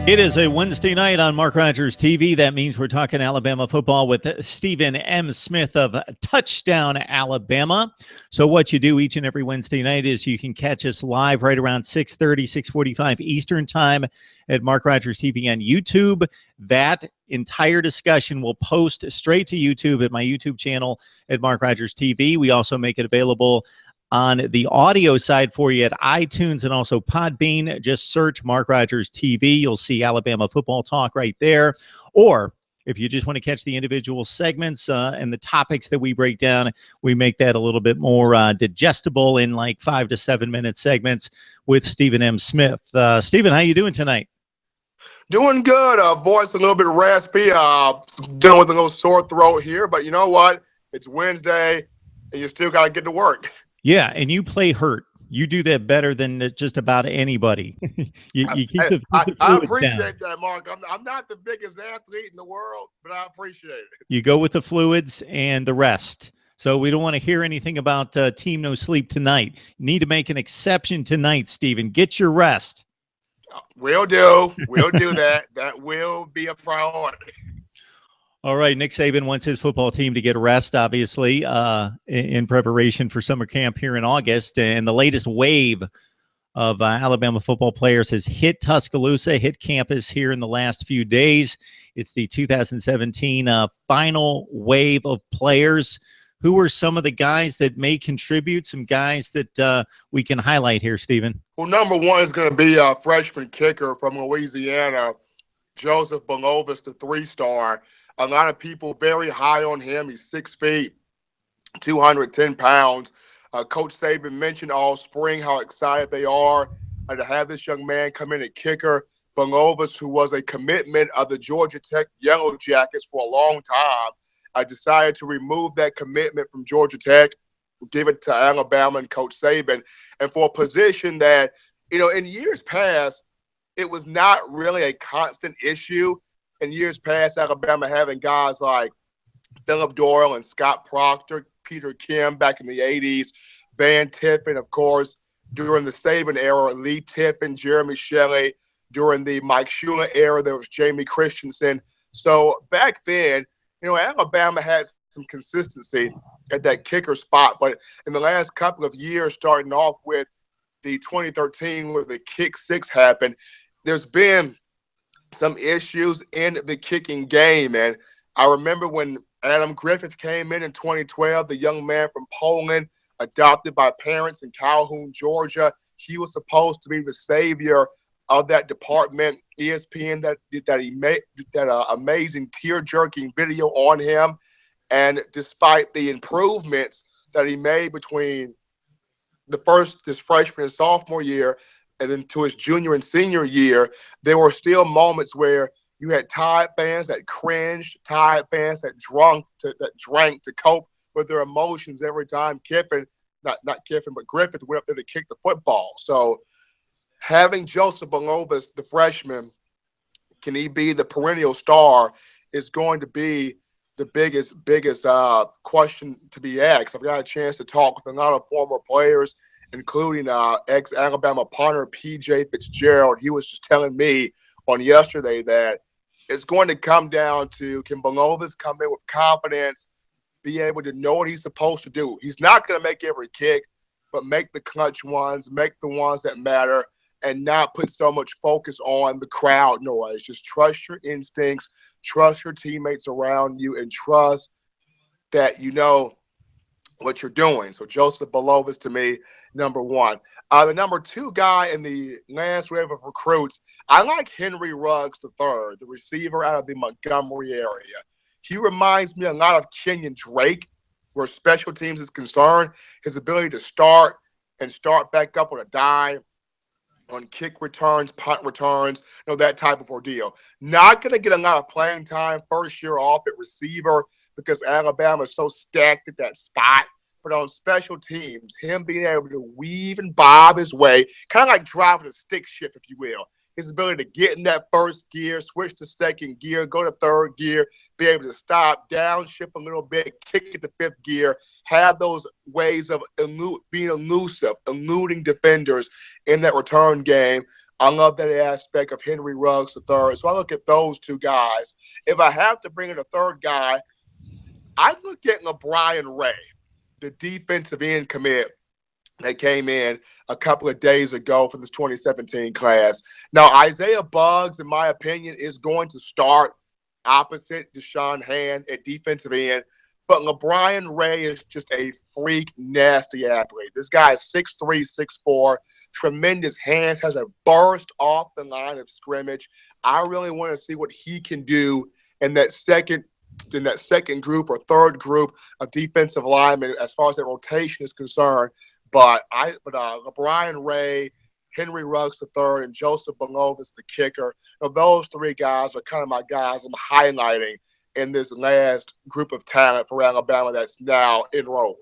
It is a Wednesday night on Mark Rogers TV. That means we're talking Alabama football with Stephen M. Smith of Touchdown Alabama. So what you do each and every Wednesday night is you can catch us live right around 6:30, 6:45 Eastern time at Mark Rogers TV on YouTube. That entire discussion will post straight to YouTube at my YouTube channel at Mark Rogers TV. We also make it available on the audio side for you at iTunes and also Podbean. Just search Mark Rogers TV. You'll see Alabama football talk right there. Or if you just want to catch the individual segments and the topics that we break down, we make that a little bit more digestible in like 5 to 7 minute segments with Stephen M. Smith. Stephen, how you doing tonight? Doing good. Voice a little bit raspy. Dealing with a little sore throat here, but you know what? It's Wednesday, and you still got to get to work. Yeah, and you play hurt. You do that better than just about anybody. you keep the I appreciate that, Mark. I'm not the biggest athlete in the world, but I appreciate it. You go with the fluids and the rest. So we don't want to hear anything about team no sleep tonight. You need to make an exception tonight, Stephen. Get your rest. We'll do. We'll do that. That will be a priority. All right, Nick Saban wants his football team to get rest, obviously, in preparation for summer camp here in August. And the latest wave of Alabama football players has hit Tuscaloosa, hit campus here in the last few days. It's the 2017 final wave of players. Who are some of the guys that may contribute, some guys that we can highlight here, Stephen? Well, number one is going to be a freshman kicker from Louisiana, Joseph Belovis, the 3-star. A lot of people very high on him. He's 6 feet, 210 pounds. Coach Saban mentioned all spring how excited they are to have this young man come in at kicker. Belovis, who was a commitment of the Georgia Tech Yellow Jackets for a long time, decided to remove that commitment from Georgia Tech, give it to Alabama and Coach Saban. And for a position that, in years past, it was not really a constant issue. In years past, Alabama having guys like Phillip Doyle and Scott Proctor, Peter Kim back in the 80s, Van Tiffin, of course, during the Saban era, Lee Tiffin, Jeremy Shelley. During the Mike Shula era, there was Jamie Christensen. So back then, Alabama had some consistency at that kicker spot. But in the last couple of years, starting off with the 2013 where the kick six happened, there's been some issues in the kicking game. And I remember when Adam Griffith came in 2012, the young man from Poland, adopted by parents in Calhoun, Georgia. He was supposed to be the savior of that department. ESPN that he made that amazing tear-jerking video on him. And despite the improvements that he made between his freshman and sophomore year, and then to his junior and senior year, there were still moments where you had Tide fans that cringed, Tide fans that drank to cope with their emotions every time Griffith went up there to kick the football. So having Joseph Belovis, the freshman, can he be the perennial star, is going to be the biggest question to be asked. I've got a chance to talk with a lot of former players, including ex-Alabama punter P.J. Fitzgerald. He was just telling me on yesterday that it's going to come down to, can Belovis come in with confidence, be able to know what he's supposed to do? He's not going to make every kick, but make the clutch ones, make the ones that matter, and not put so much focus on the crowd noise. Just trust your instincts, trust your teammates around you, and trust that you know what you're doing. So Joseph Belovis, to me, number one. The number two guy in the last wave of recruits, I like Henry Ruggs III, the receiver out of the Montgomery area. He reminds me a lot of Kenyon Drake, where special teams is concerned. His ability to start back up on a dime, on kick returns, punt returns, that type of ordeal. Not going to get a lot of playing time first year off at receiver because Alabama is so stacked at that spot. But on special teams, him being able to weave and bob his way, kind of like driving a stick shift, if you will. His ability to get in that first gear, switch to second gear, go to third gear, be able to stop, downshift a little bit, kick it to fifth gear, have those ways of being elusive, eluding defenders in that return game. I love that aspect of Henry Ruggs III. So I look at those two guys. If I have to bring in a third guy, I look at LeBron Ray, the defensive end commit that came in a couple of days ago for this 2017 class. Now, Isaiah Buggs, in my opinion, is going to start opposite Deshaun Hand at defensive end. But LeBron Ray is just a freak, nasty athlete. This guy is 6'3", 6'4", tremendous hands, has a burst off the line of scrimmage. I really want to see what he can do in that second group or third group of defensive linemen as far as that rotation is concerned. But LeBron Ray, Henry Ruggs III, and Joseph Belovis, the kicker, those three guys are kind of my guys I'm highlighting in this last group of talent for Alabama that's now enrolled.